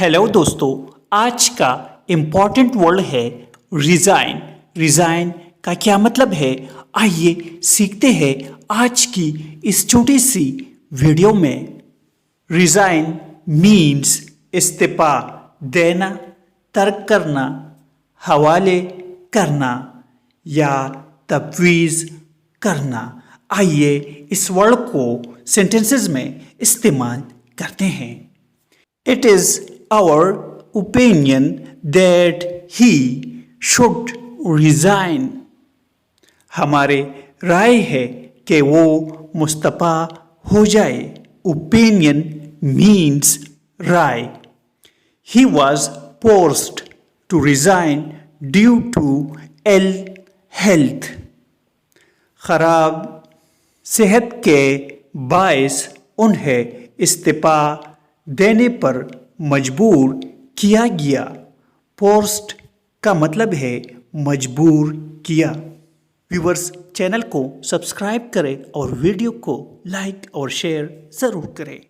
Hello दोस्तों, आज का इम्पॉर्टेंट वर्ड है रिज़ाइन। रिज़ाइन का क्या मतलब है, आइए सीखते हैं आज की इस छोटी सी वीडियो में। रिज़ाइन मीन्स इस्तीफ़ा देना, तर्क करना, हवाले करना या तफवीज़ करना। आइए इस वर्ड को सेंटेंसेस में इस्तेमाल करते हैं। It is our opinion that he should resign. हमारे राय है कि वो मुस्तफ़ा हो जाए। Opinion means Rai. He was forced to resign due to ill health. खराब सेहत के बायस उन्हें इस्तीफ़ा देने पर मजबूर किया गया। फोर्स्ड का मतलब है मजबूर किया। व्यूअर्स, चैनल को सब्सक्राइब करें और वीडियो को लाइक और शेयर ज़रूर करें।